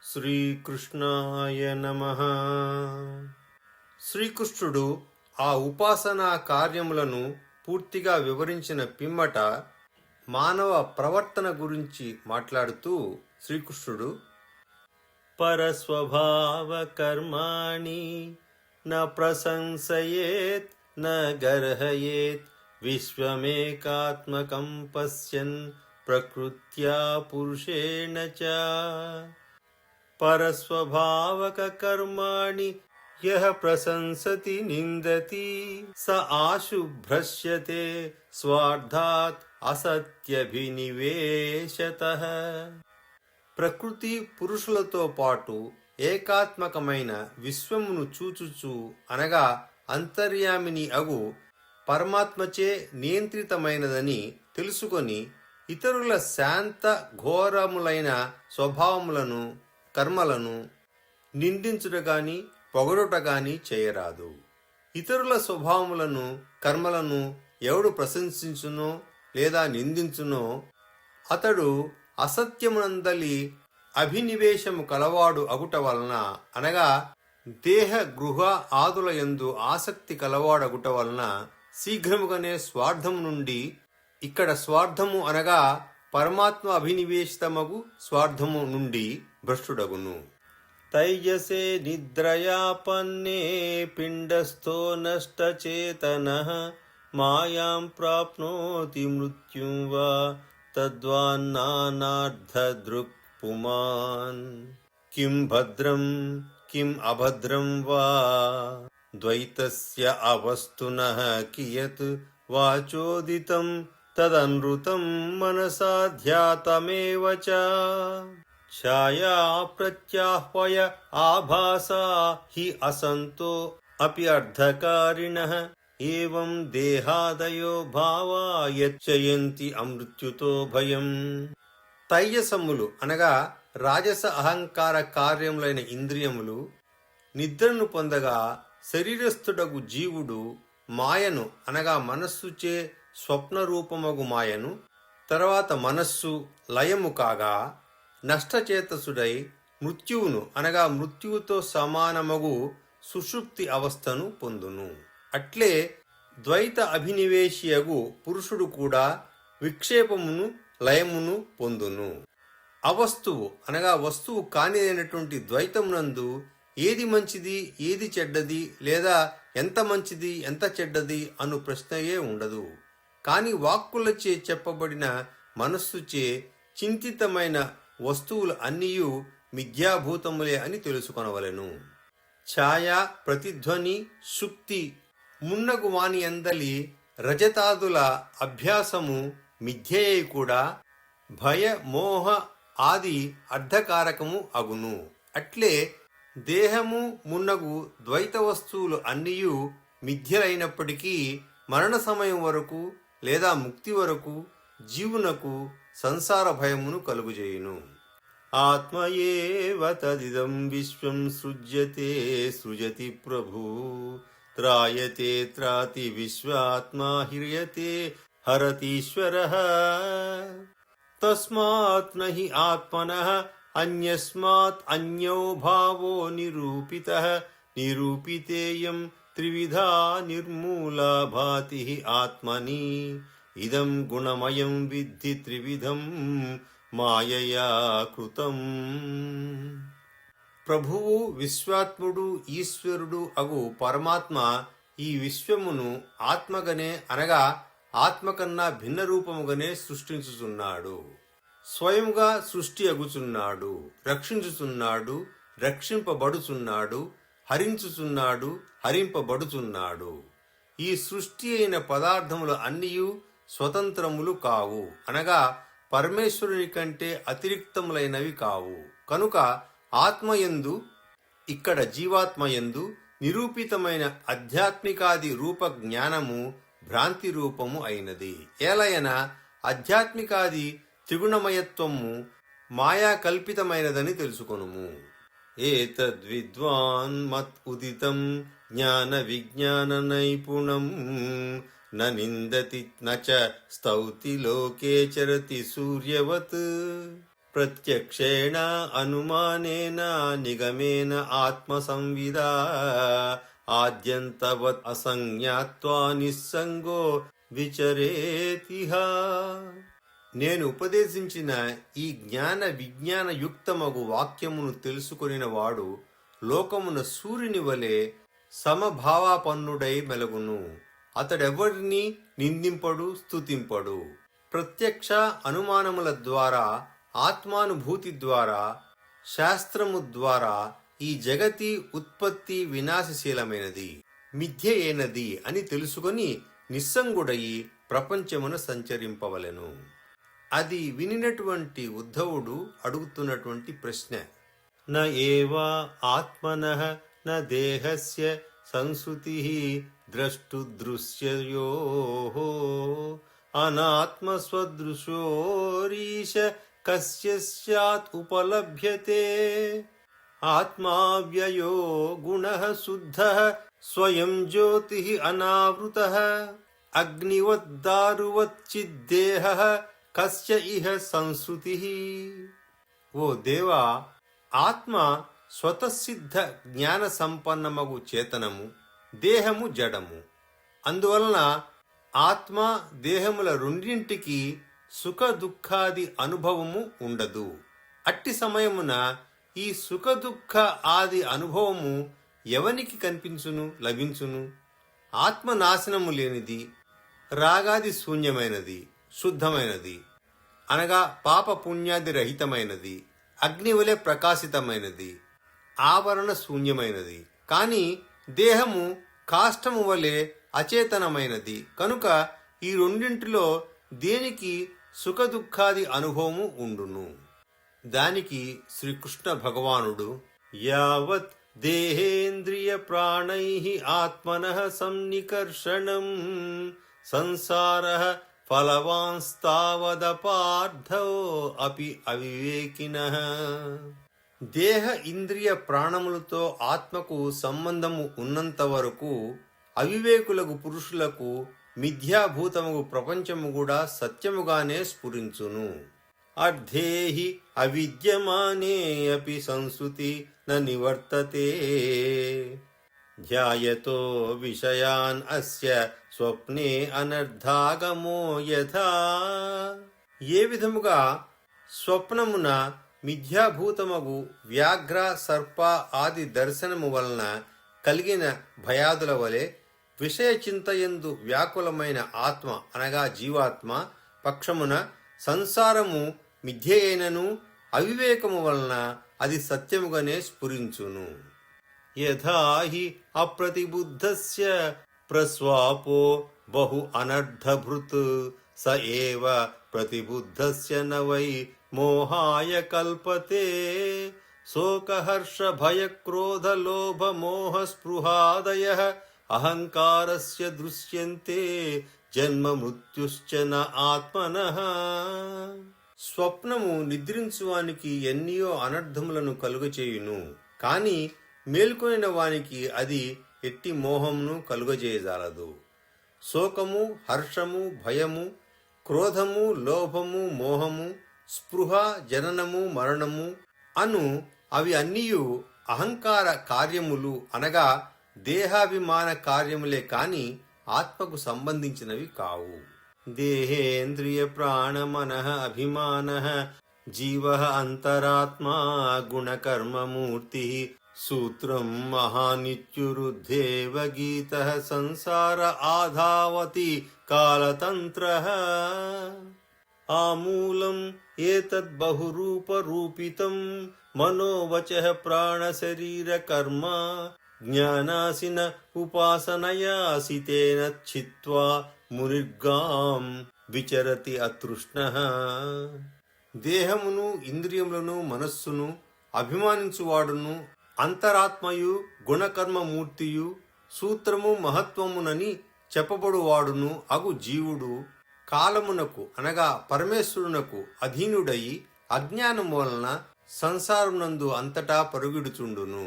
శ్రీకృష్ణాయ నమః. శ్రీకృష్ణుడు ఆ ఉపాసనా కార్యములను పూర్తిగా వివరించిన పిమ్మట మానవ ప్రవర్తన గురించి మాట్లాడుతూ శ్రీకృష్ణుడు పరస్వభావ కర్మాణి న ప్రశంసయేత్ న గర్హయేత్ విశ్వమేకాత్మకం పశ్యన్ ప్రకృత్యా పురుషేణ చ. పరస్వభావక కర్మాణి యః ప్రశంసతి నిందతి స ఆశుభ్రశ్యతే స్వార్థాత్ అసత్యభినివేశతః. ప్రకృతి పురుషులతో పాటు ఏకాత్మకమైన విశ్వమును చూచుచు అనగా అంతర్యామిని అగు పరమాత్మచే నియంత్రితమైనదని తెలుసుకొని ఇతరుల శాంత ఘోరములైన స్వభావములను కర్మలను నిందించుట గాని పొగడుట గాని చేయరాదు. ఇతరుల స్వభావములను కర్మలను ఎవడు ప్రశంసించునో లేదా నిందించునో అతడు అసత్యమునందలి అభినివేశము కలవాడు అగుట వలన అనగా దేహ గృహ ఆదుల యందు ఆసక్తి కలవాడగుట వలన శీఘ్రముగానే స్వార్థము నుండి, ఇక్కడ స్వార్థము అనగా పరమాత్మ అభినివేశితమగు స్వార్థము నుండి భ్రష్టుడగును. తైజసే నిద్రయాపన్నే పిండస్థో నష్టచేతనః మాయాం ప్రాప్నోతి మృత్యుం వా తద్వాన్నానార్థదృక్ పుమాన్. కిం భద్రం కిం అభద్రం వా ద్వైతస్య అవస్తునః కియత్ వాచోదితం తదనృతం మనసాధ్యాతమేవ చ. ఛాయా ప్రత్యాహ్వయ ఆభాసా హి అసంతో అపి అర్ధకారిణః ఏవం దేహాదయో భావా యచ్చయంతి అమృత్యుతో భయం. తైజసములు అనగా రాజస అహంకార కార్యములైన ఇంద్రియములు నిద్రను పొందగా శరీరస్థుడగు జీవుడు మాయను అనగా మనస్సుచే స్వప్న రూపమగు మాయను, తర్వాత మనస్సు లయము కాగా నష్టచేతసుడై మృత్యువును అనగా మృత్యువుతో సమానమగు సుషుప్తి అవస్థను పొందును. అట్లే ద్వైత అభినివేశియగు పురుషుడు కూడా విక్షేపమును లయమును పొందును. అవస్తువు అనగా వస్తువు కానిదైనటువంటి ద్వైతమునందు ఏది మంచిది ఏది చెడ్డది లేదా ఎంత మంచిది ఎంత చెడ్డది అను ప్రశ్నయే ఉండదు. కాని వాక్కులచే చెప్పబడిన మనస్సుచే చింతితమైన వస్తువులు అన్నీయు మిథ్యాభూతములే అని తెలుసుకొనవలెను. ఛాయ ప్రతిధ్వని శుక్తి మున్నగు వాని అందలి రజతాదుల అభ్యాసము మిథ్యయే కూడా భయ మోహ ఆది అర్ధకారకము అగును. అట్లే దేహము మున్నగు ద్వైత వస్తువులు అన్నీయు మిథ్యలైనప్పటికీ మరణ సమయం వరకు లేదా ముక్తి వరకు జీవునకు సంసార భయమును కలుగుజేయును. ఆత్మయేవ తదిదం విశ్వం సృజ్యతే సృజతి ప్రభు త్రాయతే త్రాతి విశ్వాత్మా హ్రియతే హరతీశ్వరః. తస్మాత్ నహి ఆత్మనః అన్యస్మాత్ అన్యో భావో నిరూపితః నిరూపితేయం త్రివిధా నిర్మూలా భాతి ఆత్మని ఇదం గుణమయం విద్ధి త్రివిధం మాయయా కృతం. ప్రభువు విశ్వాత్ముడు ఈశ్వరుడు అగు పరమాత్మ ఈ విశ్వమును ఆత్మగనే అనగా ఆత్మకన్నా భిన్న రూపముగానే సృష్టించుచున్నాడు. స్వయముగా సృష్టి అగుచున్నాడు, రక్షించుచున్నాడు, రక్షింపబడుచున్నాడు, హరించుచున్నాడు, హరింపబడుచున్నాడు. ఈ సృష్టి అయిన పదార్థములు అన్నియు స్వతంత్రములు కావు అనగా పరమేశ్వరుని కంటే అతిరిక్తములైనవి కావు. కనుక ఆత్మయందు ఇక్కడ జీవాత్మయందు నిరూపితమైన ఆధ్యాత్మికాది రూప జ్ఞానము భ్రాంతి రూపము అయినది. ఏలయన ఆధ్యాత్మికాది త్రిగుణమయత్వము మాయా కల్పితమైనదని తెలుసుకొనుము. ఏతద్విద్వాన్ మత్ ఉదితం జ్ఞాన విజ్ఞాన నైపుణం న నిందతి నచ స్తౌతి లోకే చరతి సూర్యవత్. ప్రత్యక్షేణ అనుమానేన నిగమేన ఆత్మసంవిదా ఆద్యంతవత్ అసంజ్ఞాత్వా నిస్సంగో విచరేతిహ. నేను ఉపదేశించిన ఈ జ్ఞాన విజ్ఞాన యుక్తమగు వాక్యమును తెలుసుకొనిన వాడు లోకమున సూర్యుని వలె సమభావాపన్నుడై మెలగును. అతడెవరిని నిందింపడు, స్తుతింపడు. ప్రత్యక్ష అనుమానముల ద్వారా, ఆత్మానుభూతి ద్వారా, శాస్త్రము ద్వారా ఈ జగతి ఉత్పత్తి వినాశశీలమైనది, మిథ్య అయినది అని తెలుసుకొని నిస్సంగుడయి ప్రపంచమున సంచరింపవలెను. అది వినినటువంటి ఉద్ధవుడు అడుగుతున్నటువంటి ప్రశ్న, న ఏవా ఆత్మనః న దేహస్య సంస్కృతిః ద్రష్టుదృశ్యయోః అనాత్మస్వదృశోరీశ కస్య స్యాత్ ఉపలభ్యతే. ఆత్మావ్యయో గుణః శుద్ధః స్వయం జ్యోతిః అనావృతః అగ్నివద్దారువచ్చిద్దేహః కస్య ఇహ సంస్కృతిః. ఓ దేవా, ఆత్మ స్వతసిద్ధ జ్ఞాన సంపన్నమగు చేతనము, దేహము జడము. అందువలన ఆత్మ దేహముల రెండింటికి సుఖ దుఃఖాది అనుభవము ఉండదు. అట్టి సమయమున ఈ సుఖ దుఃఖ ఆది అనుభవము ఎవనికి కనిపించును, లభించును? ఆత్మ నాశనము లేనిది, రాగాది శూన్యమైనది, శుద్ధమైనది, అనగా పాప పుణ్యాది రహితమైనది, అగ్నివలె ప్రకాశితమైనది, ఆవరణ శూన్యమైనది. కాని దేహము కాష్టము వలె అచేతనమైనది. కనుక ఈ రెండింటిలో దేనికి సుఖ దుఃఖాది అనుభవము ఉండును? దానికి శ్రీకృష్ణ భగవానుడు, యావత్ దేహేంద్రియ ప్రాణైః ఆత్మనః సన్నికర్షణం సంసారః ఫలవాంస్తావదపార్థో అపి అవివేకినః. దేహ ఇంద్రియ ప్రాణములతో ఆత్మకు సంబంధము ఉన్నంత వరకు అవివేకులకు పురుషులకు మిథ్యాభూతముగు ప్రపంచము కూడా సత్యముగానే స్ఫురించును. అర్ధేహి అవిద్యమానే అపి సంస్కృతి న నివర్తతే ధ్యాయతో విషయాన్ అస్య స్వప్నే అనర్ధాగమో యథా. ఏ విధముగా స్వప్నమున మిథ్యాభూతమగు వ్యాఘ్ర సర్ప ఆది దర్శనము వలన కలిగిన భయాదుల వలె విషయ చింతయందు వ్యాకులమైన ఆత్మ అనగా జీవాత్మ పక్షమున సంసారము మిథ్య అయినను అవివేకము వలన అది సత్యముగానే స్ఫురించును. యథాహి అప్రతిబుద్ధస్య ప్రస్వాపో బహు అనర్థభృత్ స ఏవ ప్రతిబుద్ధస్య న వై మోహాయ కల్పతే. శోకహర్ష భయ క్రోధ లోభ మోహ స్పృహాదయః అహంకారస్య దృశ్యంతే జన్మ మృత్యుశ్చ న ఆత్మనః. స్వప్నము నిద్రించువానికి ఎన్నియో అనర్థములను కలుగచేయును. కాని మేల్కొనిన వానికి అది ఎట్టి మోహమును కలుగజేయజాలదు. శోకము, హర్షము, భయము, క్రోధము, లోభము, మోహము, స్పృహ, జననము, మరణము అను అవి అన్నియు అహంకార కార్యములు అనగా దేహాభిమాన కార్యములే కాని ఆత్మకు సంబంధించినవి కావు. దేహేంద్రియ ప్రాణమనః అభిమానః జీవః అంతరాత్మా గుణకర్మమూర్తి సూత్రం మహానిత్యురుద్ధేవ గీతః సంసార ఆధావతి కాలతంత్రః. ఆమూలం ఏతద్ బహురూపరూపితం మనోవచః ప్రాణశరీర కర్మ జ్ఞానాసిన ఉపాసనయా సితేన చిత్వా మునిర్గాం విచరతి అతృష్ణః. దేహమును, ఇంద్రియములను, మనస్సును అభిమానించువాడును అంతరాత్మయు గుణకర్మమూర్తియు సూత్రము మహత్వమునని చెప్పబడువాడును అగు జీవుడు కాలమునకు అనగా పరమేశ్వరునకు అధీనుడై అజ్ఞానము వలన సంసారమునందు అంతటా పరుగుడుచుండును.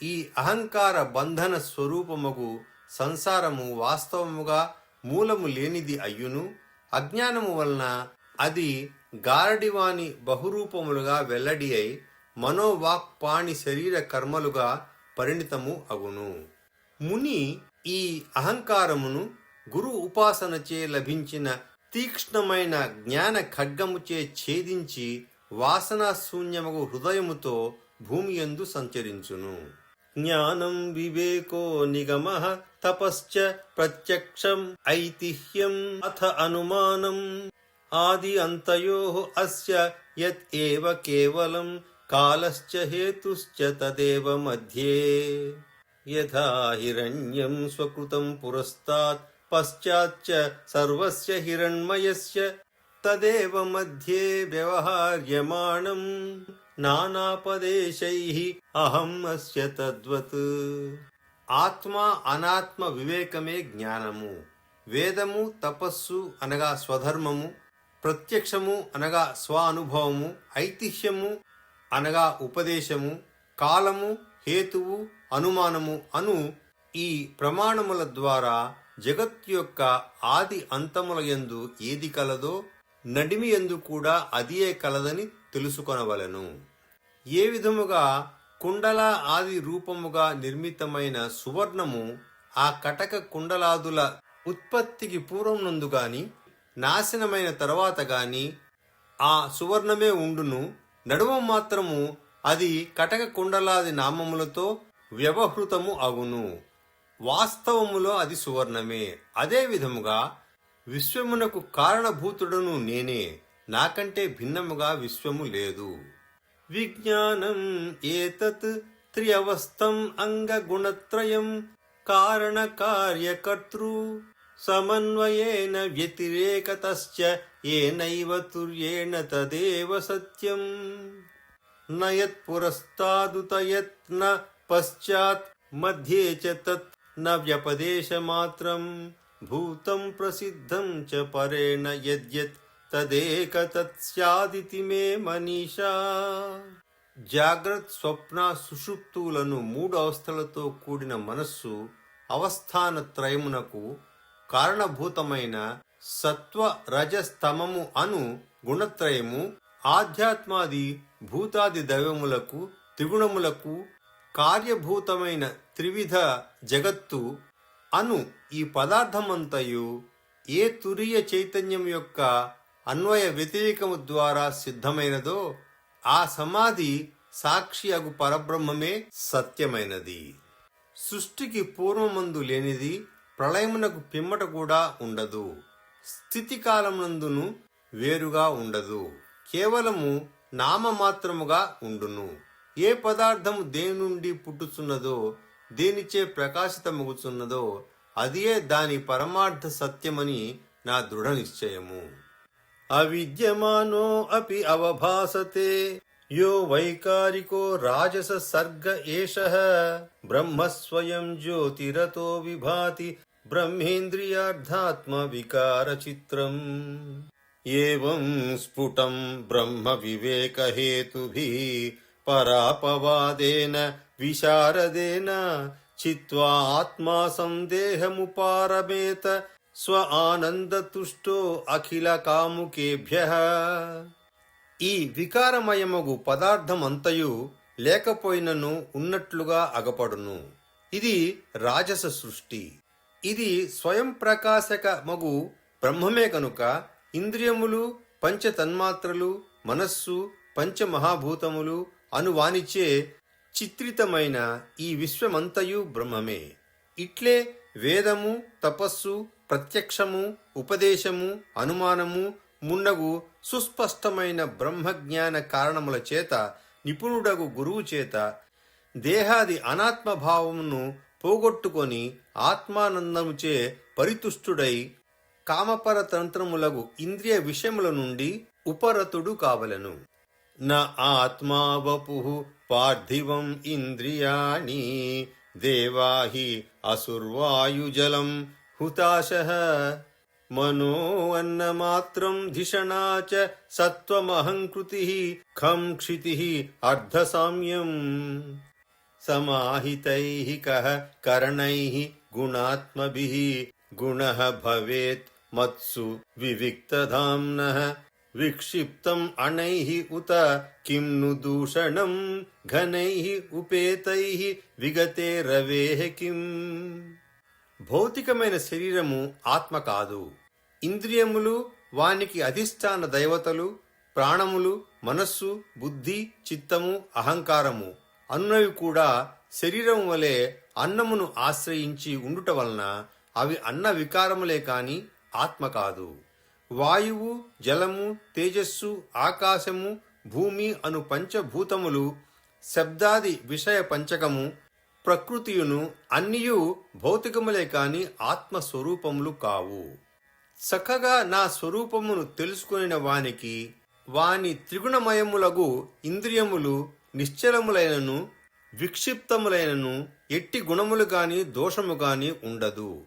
ఈ అహంకార బంధన స్వరూపముగు సంసారము వాస్తవముగా మూలము లేనిది అయ్యును అజ్ఞానము వలన అది గారడివాని బహురూపములుగా వెల్లడి అయి మనోవాక్పాణి శరీర కర్మలుగా పరిణితము అగును. ముని ఈ అహంకారమును గురు ఉపాసనచే లభించిన తీక్ష్ణమైన జ్ఞాన ఖడ్గముచే ఛేదించి వాసనా శూన్యమగు హృదయముతో భూమియందు సంచరించును. జ్ఞానం వివేకో నిగమః తపశ్చ ప్రత్యక్షం ఐతిహ్యం అథ అనుమానం ఆది అంతయోః అస్య యత్ ఏవ కేవలం కాలశ్చ హేతుశ్చ తదేవ మధ్యే యథా హిరణ్యం స్వకృతం పురస్తాత్ పశ్చాచ్చ సర్వస్య హిరణ్మయస్య తదేవ మధ్యే వ్యవహార్యమాణం నానాపదేశైః అహం అస్య తద్వత్. ఆత్మ అనాత్మ వివేకమే జ్ఞానము. వేదము తపస్సు అనగా స్వధర్మము, ప్రత్యక్షము అనగా స్వ అనుభవము, ఐతిహ్యము అనగా ఉపదేశము, కాలము, హేతువు, అనుమానము అను ఈ ప్రమాణముల ద్వారా జగత్ యొక్క ఆది అంతముల యందు ఏది కలదో నడిమి యందు కూడా అదియే కలదని తెలుసుకొనవలెను. ఏ విధముగా కుండల ఆది రూపముగా నిర్మితమైన సువర్ణము ఆ కటక కుండలాదుల ఉత్పత్తికి పూర్వం నందు గాని నాశనమైన తర్వాత గాని ఆ సువర్ణమే ఉండును. నడుమ మాత్రము అది కటక కుండలాది నామములతో వ్యవహృతము అగును. వాస్తవములో అది సువర్ణమే. అదే విధముగా విశ్వమునకు కారణభూతుడను నేనే. నాకంటే భిన్నముగా విశ్వము లేదు. విజ్ఞానం ఏతత్ త్రియవస్థం అంగగుణత్రయం కారణ కార్యకర్తృ సమన్వయేన వ్యతిరేకతశ్చ ఏనైవ తుర్యేణ తదేవ సత్యం నయత్ పురస్తాదుత యత్ న పశ్చాత్ మధ్యే చ తత్ న వ్యపదేశమాత్రం భూతం ప్రసిద్ధం చ పరేణ యద్యత్ తదేకతత్ స్యాదితి మే మనీషా. జాగ్రత్ స్వప్న సుషుప్తులను మూడు అవస్థలతో కూడిన మనస్సు అవస్థాన త్రయమునకు కారణభూతమైన సత్వ రజస్తమము అను గుణత్రయము ఆధ్యాత్మాది భూతాది దైవములకు త్రిగుణములకు కార్యభూతమైన త్రివిధ జగత్తు అను ఈ పదార్థమంతయు ఏ తురీయ చైతన్యం యొక్క అన్వయ వ్యతిరేకము ద్వారా సిద్ధమైనదో ఆ సమాధి సాక్షి అగు పరబ్రహ్మమే సత్యమైనది. సృష్టికి పూర్వమందు లేనిది ప్రళయమునకు పిమ్మట కూడా ఉండదు. స్థితి కాలమునందును వేరుగా ఉండదు. కేవలము నామమాత్రముగా ఉండును. ఏ పదార్థము దేని నుండి పుట్టుచున్నదో దేనిచే ప్రకాశితమగుచున్నదో అదియే దాని పరమార్థ సత్యమని నా దృఢ నిశ్చయము. అవిద్యమానో అపి అవభాసతే యో వైకారికో రాజస సర్గ ఏషః బ్రహ్మ స్వయం జ్యోతిరతో విభాతి బ్రహ్మేంద్రియార్థాత్మ వికార చిత్రం. ఏవం స్ఫుటం బ్రహ్మ వివేక హేతుభిః పరాపవాదేన విశారదేన చిత్వా ఆత్మా సందేహముపారమేత స్వ ఆనందతుష్టో అఖిల కాముకేభ్యః. ఈ వికారమయమగు పదార్థమంతయు లేకపోయినను ఉన్నట్లుగా అగపడును. ఇది రాజస సృష్టి. ఇది స్వయం ప్రకాశక మగు బ్రహ్మమే కనుక ఇంద్రియములు పంచతన్మాత్రలు మనస్సు పంచమహాభూతములు అనువానిచే చిత్రితమైన ఈ విశ్వమంతయు బ్రహ్మమే. ఇట్లే వేదము తపస్సు ప్రత్యక్షము ఉపదేశము అనుమానము మున్నగు సుస్పష్టమైన బ్రహ్మజ్ఞాన కారణముల చేత నిపుణుడగు గురువు చేత దేహాది అనాత్మభావమును పోగొట్టుకొని ఆత్మానందముచే పరితుష్టుడై కామపర తంత్రములగు ఇంద్రియ విషయముల నుండి ఉపరతుడు కావలెను. న ఆత్మా వపుః పార్థివం ఇంద్రియాణి దేవాహి అసుర్వాయుజలం హుతాశః మనో అన్నమాత్రం ధిషణా చ సత్వమహంకృతిః ఖం క్షితిః అర్ధసామ్యం. సమాహితైః కః కరణైః గుణాత్మభిః గుణః భవేత్ మత్సు వివిక్తధామ్నః విక్షిప్తం అణైః ఉత కిం ను దూషణం ఘనైః ఉపేతైః విగతే రవేః కిం. భౌతికమైన శరీరము ఆత్మ కాదు. ఇంద్రియములు, వానికి అధిష్టాన దైవతలు, ప్రాణములు, మనస్సు, బుద్ధి, చిత్తము, అహంకారము అన్నవి కూడా శరీరం వలె అన్నమును ఆశ్రయించి ఉండుట వలన అవి అన్న వికారములే కాని ఆత్మ కాదు. వాయువు, జలము, తేజస్సు, ఆకాశము, భూమి అను పంచభూతములు, శబ్దాది విషయ పంచకము, ప్రకృతియును అన్నియు భౌతికములే కాని ఆత్మస్వరూపములు కావు. చక్కగా నా స్వరూపమును తెలుసుకొనిన వానికి వాని త్రిగుణమయములగు ఇంద్రియములు నిశ్చలములైనను విక్షిప్తములైనను ఎట్టి గుణములు గాని దోషము గాని ఉండదు.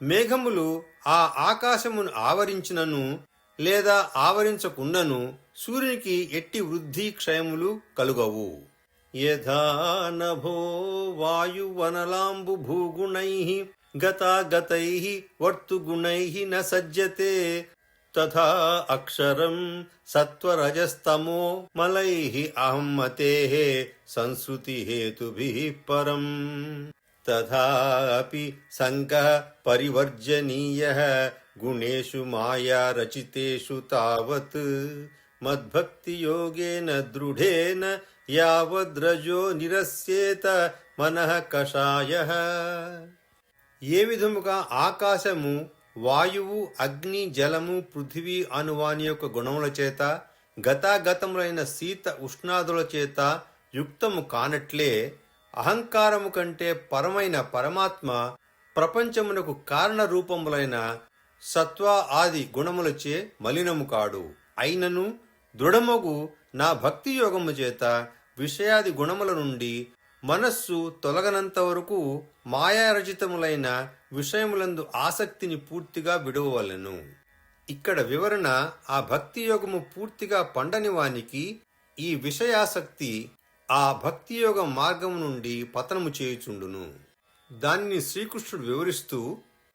మేఘములు ఆ ఆకాశమును ఆవరించినను లేదా ఆవరించకుండాను సూర్యునికి ఎట్టి వృద్ధి క్షయములు కలుగవు. యథా నభో వాయువనలాంబు భూగుణైః గతాగతైః వర్తుగుణైః న సజ్జతే తథా అక్షరం సత్వరజస్తమో మలైః అహం మతేః సంస్కృతి హేతుభిః పరం. తథాపి సంగః పరివర్జనీయః గుణేషు మాయా రచితేషు తావత్ మద్భక్తి యోగేన దృఢేన యావద్రజో నిరస్యేత మనః కషాయః. ఏ విధముగా ఆకాశము, వాయువు, అగ్ని, జలము, పృథివీ అను వాని యొక్క గుణముల చేత గతాగతములైన శీత ఉష్ణాదుల చేత యుక్తము కానట్లే అహంకారము కంటే పరమైన పరమాత్మ ప్రపంచమునకు కారణ రూపములైన సత్వ ఆది గుణములచే మలినము కాడు. అయినను దృఢమగు నా భక్తి యోగము చేత విషయాది గుణముల నుండి మనస్సు తొలగనంత వరకు మాయారచితములైన విషయములందు ఆసక్తిని పూర్తిగా విడువవలెను. ఇక్కడ వివరణ ఆ భక్తి యోగము పూర్తిగా పండని వానికి ఈ విషయాసక్తి ఆ భక్తియోగ మార్గము నుండి పతనము చేయుచుండును. దానిని శ్రీకృష్ణుడు వివరిస్తూ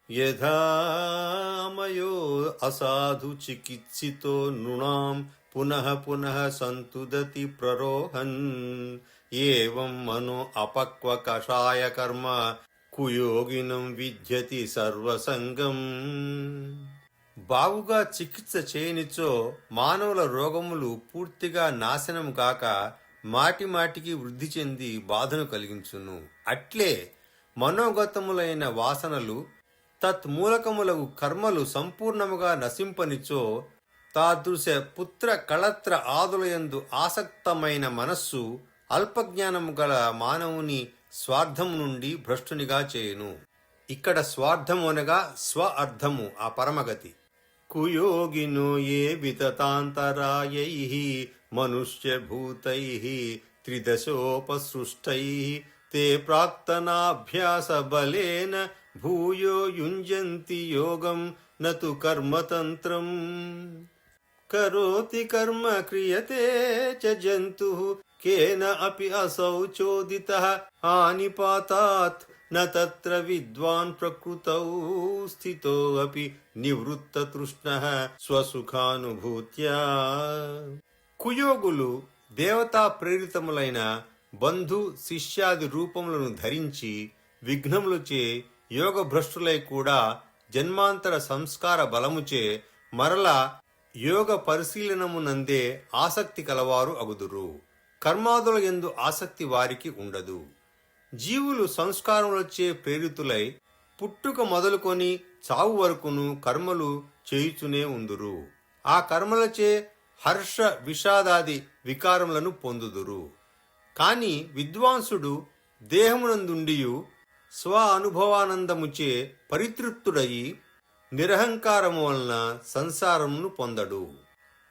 యథామయో అసాధు చికిత్సితో నృణాం పునః పునః సంతుదతి ప్రరోహన్ ఏవం మనో అపక్వ కషాయ కర్మ కుయోగినం విద్యతి సర్వసంగం. బావుగా చికిత్స చేయనిచో మానవుల రోగములు పూర్తిగా నాశనం కాక మాటి మాటికి వృద్ధి చెంది బాధను కలిగించును. అట్లే మనోగతములైన వాసనలు తత్మూలకములగు కర్మలు సంపూర్ణముగా నశింపనిచో తాదృశ పుత్ర కళత్ర ఆదులయందు ఆసక్తమైన మనస్సు అల్పజ్ఞానము గల మానవుని స్వార్థము నుండి భ్రష్టునిగా చేయును. ఇక్కడ స్వార్థము అనగా స్వ అర్థము, ఆ పరమగతి. కుయోగినో ఏ వితతాంతరాయైః మనుష్యభూతైః త్రిదశోపసృష్టైః తే ప్రాక్తనాభ్యాస బలేన భూయో యుంజంతి యోగం నతు కర్మతంత్రం. కరోతి కర్మ క్రియతే చ జంతుః కేన అపి అసౌ చోదితః హానిపాతాత్ న తత్ర విద్వాన్ ప్రకృతౌ స్థితో అపి నివృత్త తృష్ణః స్వసుఖానుభూత్యా. కుయోగులు దేవతా ప్రేరితములైన బంధు శిష్యాది రూపములను ధరించి విఘ్నములచే యోగభ్రష్టులై కూడా జన్మాంతర సంస్కార బలముచే మరల యోగ పరిశీలనమునందే ఆసక్తి కలవారు అగుదురు. కర్మాదుల యందు ఆసక్తి వారికి ఉండదు. జీవులు సంస్కారములచే ప్రేరితులై పుట్టుక మొదలుకొని చావు వరకును కర్మలు చేయుచునే ఉందురు. ఆ కర్మలచే హర్ష విషాదాది వికారములను పొందుదురు. కాని విద్వాంసుడు దేహమునందుండియు స్వ అనుభవానందముచే పరితృప్తుడయి నిరహంకారము వలన సంసారమును పొందడు.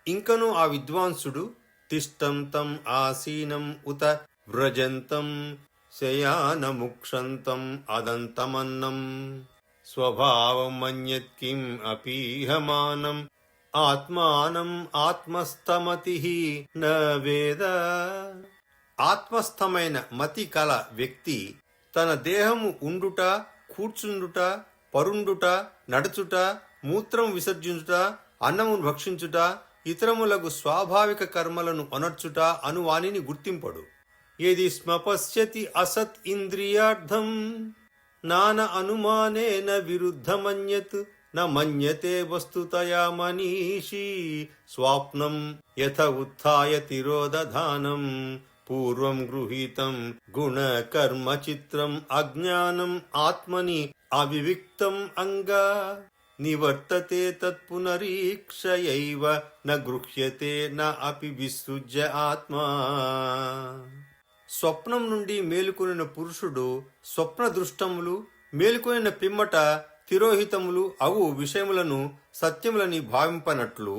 ఇంకను ఆ విద్వాంసుడు తిష్టం తం ఆసీనం ఉత వ్రజంతం శయానముక్షంతం అదంతమన్నం స్వభావమన్యత్ కిం అపీహమానం ఆత్మానం ఆత్మస్థమతిః న వేద. ఆత్మస్థమైన మతి కల వ్యక్తి తన దేహము ఉండుట, కూర్చుండుట, పరుండుట, నడుచుట, మూత్రం విసర్జించుట, అన్నమును భక్షించుట, ఇతరములకు స్వాభావిక కర్మలను అనర్చుట అను వానిని గుర్తింపడు. యది స్మ పశ్యతి అసత్ ఇంద్రియార్థం నాన అనుమానేన విరుద్ధమన్యత్ న మన్యతే వస్తుతయా మనీషీ స్వాప్నం యథ ఉత్థాయ తిరోదధానం పూర్వం గృహీతం గుణ కర్మ చిత్రం అజ్ఞానం ఆత్మని అవివిక్తం అంగా నివర్తతే తత్పునరీక్షయైవ న గృహ్యతే న అపి విసృజ్య ఆత్మా. స్వప్నం నుండి మేలుకొనిన పురుషుడు స్వప్న దృష్టములు మేలుకొనిన పిమ్మట తిరోహితములు అవు విషయములను సత్యములని భావింపనట్లు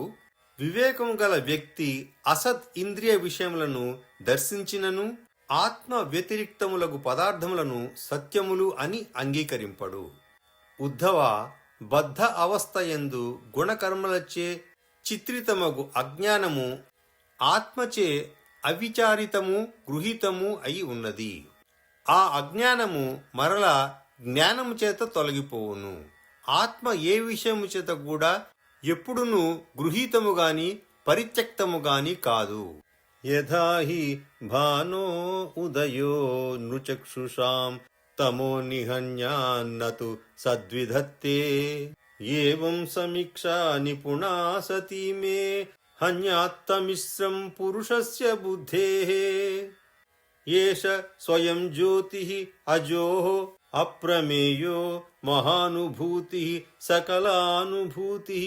వివేకము గల వ్యక్తి అసత్ ఇంద్రియ విషయములను దర్శించినను ఆత్మ వ్యతిరిక్తములకు పదార్థములను సత్యములు అని అంగీకరింపడు. ఉద్ధవ, బద్ధ అవస్థయందు గుణకర్మలచే చిత్రితమగు అజ్ఞానము ఆత్మచే అవిచారితము గృహీతము అయి ఉన్నది. ఆ అజ్ఞానము మరలా జ్ఞానము చేత తొలగిపోవును. ఆత్మ ఏ విషయము చేత కూడా ఎప్పుడునూ గృహీతము గాని పరిత్యక్తము గాని కాదు. యథా హి భానో ఉదయో నృచక్షుషాం తమో నిహన్యాన్నతు సద్విధత్తే ఏవం సమీక్షా నిపుణా సతీ మే హన్యాత్తమిశ్రం పురుషస్య బుద్ధేః. ఏష స్వయం జ్యోతిః అజోః అప్రమేయో మహానుభూతిః సకలానుభూతిః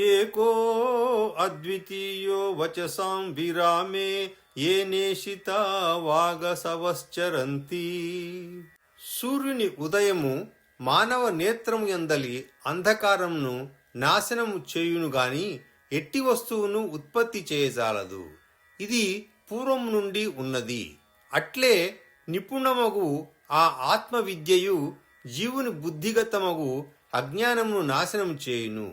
ఏకో అద్వితీయో వచసాం విరామే ఏనేషితా వాగసవశ్చరంతి. సూర్యుని ఉదయము మానవ నేత్రము యందలి అంధకారమును నాశనము చేయును గాని ఎట్టి వస్తువును ఉత్పత్తి చేయజాలదు. ఇది పూర్వం నుండి ఉన్నది. అట్లే నిపుణమగు ఆ ఆత్మ విద్యయు జీవుని బుద్ధిగతమగు అజ్ఞానమును నాశనము చేయును.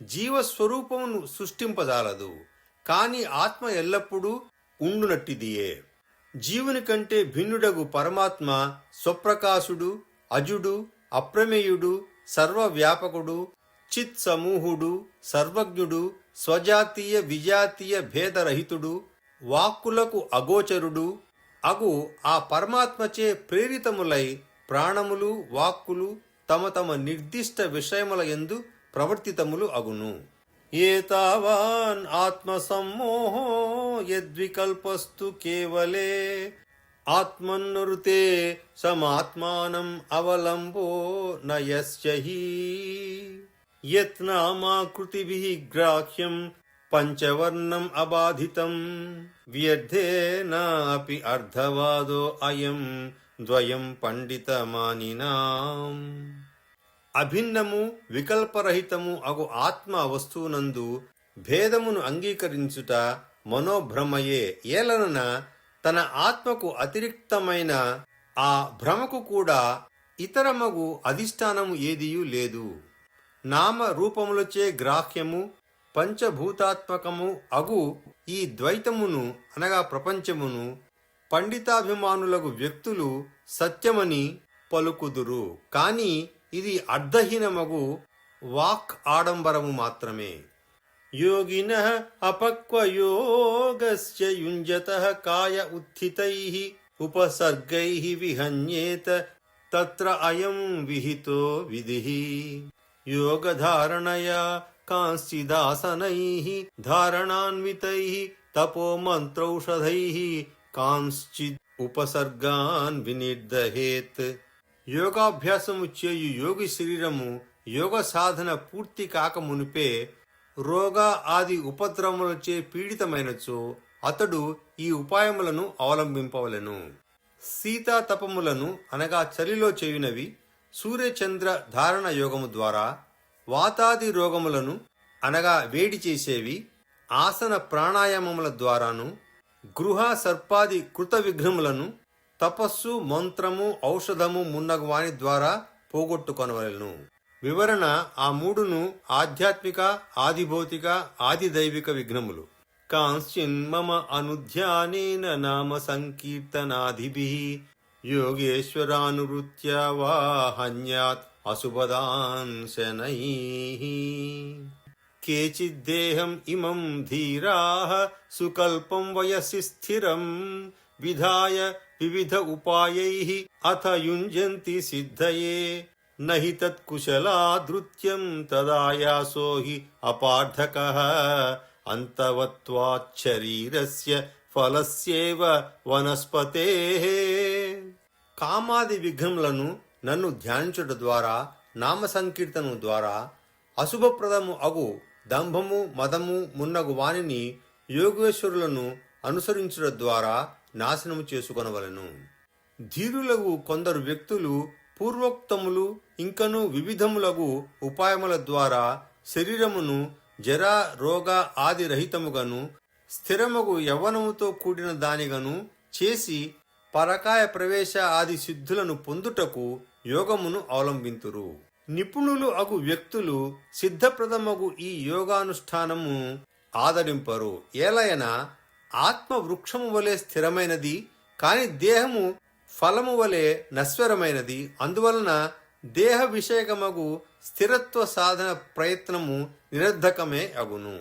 జీవస్వరూపమును సృష్టింపజాలదు. కాని ఆత్మ ఎల్లప్పుడూ ఉండునట్టిదియే. జీవుని కంటే భిన్నుడగు పరమాత్మ స్వప్రకాశుడు, అజుడు, అప్రమేయుడు, సర్వవ్యాపకుడు, చిత్ సమూహుడు, సర్వజ్ఞుడు, స్వజాతీయ విజాతీయ భేదరహితుడు, వాక్కులకు అగోచరుడు అగు ఆ పరమాత్మచే ప్రేరితములై ప్రాణములు వాక్కులు తమ తమ నిర్దిష్ట విషయముల యందు ప్రవర్తితములు అగును. ఏతావాన్ ఆత్మ సమ్మోహో యద్వికల్పస్తు కేవలే ఆత్మన్నురుతే సమాత్మానం అవలంబో నయస్య హి యత్నామాకృతిభిః గ్రాహ్యం పంచవర్ణం అబాధితం వ్యర్థేనాపి అర్ధవాదో అయం ద్వయం పండితమానినాం. అభిన్నము వికల్పరహితము అగు ఆత్మ వస్తువునందు భేదమును అంగీకరించుట మనోభ్రమయే. ఏలనన తన ఆత్మకు అతిరిక్తమైన ఆ భ్రమకు కూడా ఇతరమగు అధిష్టానము ఏదియూ లేదు. నామ రూపములచే గ్రాహ్యము పంచభూతాత్మకము అగు ఈ ద్వైతమును అనగా ప్రపంచమును పండితాభిమానులకు వ్యక్తులు సత్యమని పలుకుదురు. కాని ఇది అర్ధహీనమగు వాక్ ఆడంబరము మాత్రమే. యోగినః అపక్వయోగస్య యుంజతః కాయ ఉత్థితైః ఉపసర్గైః విహన్యేత తత్ర అయం విహితో విధిః. యోగధారణయా కాంశ్చిదాసనైః ధారణాన్వితైః తపో మంత్రౌషధైః కాంశ్చిద్ ఉపసర్గాన్ వినిర్దహేత్. యోగాభ్యాసము చేయు యోగి శరీరము యోగ సాధన పూర్తి కాక మునిపే రోగ ఆది ఉపద్రవములచే పీడితమైనచో అతడు ఈ ఉపాయములను అవలంబింపవలెను. సీతా తపములను అనగా చలిలో చేయునవి, సూర్యచంద్ర ధారణ యోగము ద్వారా వాతాది రోగములను అనగా వేడి చేసేవి ఆసన ప్రాణాయామముల ద్వారాను, గృహ సర్పాది కృత విఘ్నములను తపస్సు మంత్రము ఔషధము మున్నగు వాని ద్వారా పోగొట్టుకొనవలెను. వివరణ: ఆ మూడును ఆధ్యాత్మిక, ఆదిభౌతిక, ఆదిదైవిక విఘ్నములు. కాంశ్చిన్ మమ అనుధ్యానేన నామ సంకీర్తనాదిభిః యోగేశ్వరానువృత్యా వా హన్యాత్ అశుభదాన్ శనైః. కేచిద్దేహం ఇమం ధీరాః సుకల్పం వయసి స్థిరం విధాయ వివిధ ఉపాయైః అథ యుంజంతి సిద్ధయే నహి తత్కుశలాదృత్యం తదాయాసో హి అపార్థకః అంతవత్వాచ్చరీరస్య ఫలస్యేవ వనస్పతేః. కామాది విఘ్నములను నన్ను ధ్యానించుట ద్వారా, నామ సంకీర్తనం ద్వారా, అశుభప్రదము అగు దంభము మదము మున్నగు వానిని యోగేశ్వరులను అనుసరించుట ద్వారా నాశనము చేసుకొనవలెను. ధీరులగు కొందరు వ్యక్తులు పూర్వోక్తములు ఇంకను వివిధములగు ఉపాయముల ద్వారా శరీరమును జరా రోగ ఆది రహితముగాను స్థిరమగు యవ్వనముతో కూడిన దానిగాను చేసి పరకాయ ప్రవేశ ఆది సిద్ధులను పొందుటకు యోగమును అవలంబింతురు. నిపుణులు అగు వ్యక్తులు సిద్ధప్రదమగు ఈ యోగానుష్ఠానము ఆదరింపరు. ఏలయన ఆత్మ వృక్షము వలె స్థిరమైనది, కాని దేహము ఫలము వలె నశ్వరమైనది. అందువలన దేహ విషయకమగు స్థిరత్వ సాధన ప్రయత్నము నిరర్ధకమే అగును.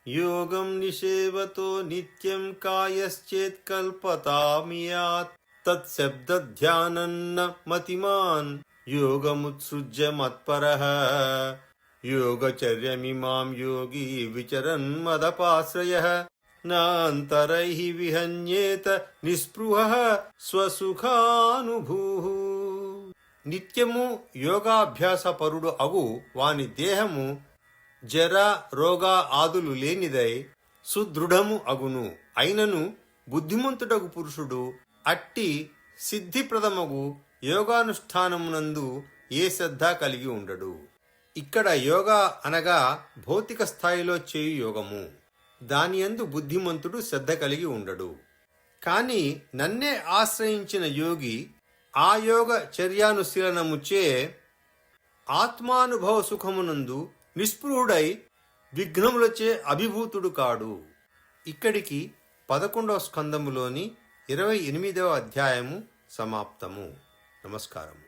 యోగం నిషేవతో నిత్యం కాయశ్చేత్ కల్పతామియాత్ తత్శబ్ద ధ్యానన్న మతిమాన్ యోగముత్సృజ్య మత్పరః యోగచర్యమిమాం యోగి విచరన్ మదపాశ్రయః నాంతరైః విహన్యేత నిస్పృహః స్వసుఖానుభూః. నిత్యము యోగాభ్యాస పరుడు అగు వాని దేహము జర రోగ ఆదులు లేనిదై సుదృఢము అగును. అయినను బుద్ధిమంతుడగు పురుషుడు అట్టి సిద్ధిప్రదమగు యోగానుష్ఠానమునందు ఏ శ్రద్ధ కలిగి ఉండడు. ఇక్కడ యోగా అనగా భౌతిక స్థాయిలో చేయు యోగము. దానియందు బుద్ధిమంతుడు శ్రద్ధ కలిగి ఉండడు. కాని నన్నే ఆశ్రయించిన యోగి ఆ యోగ చర్యానుశీలనముచే ఆత్మానుభవ సుఖమునందు నిస్పృహుడై విఘ్నములచే అభిభూతుడు కాడు. ఇక్కడికి 11వ స్కందములోని 28వ అధ్యాయము సమాప్తము. నమస్కారము.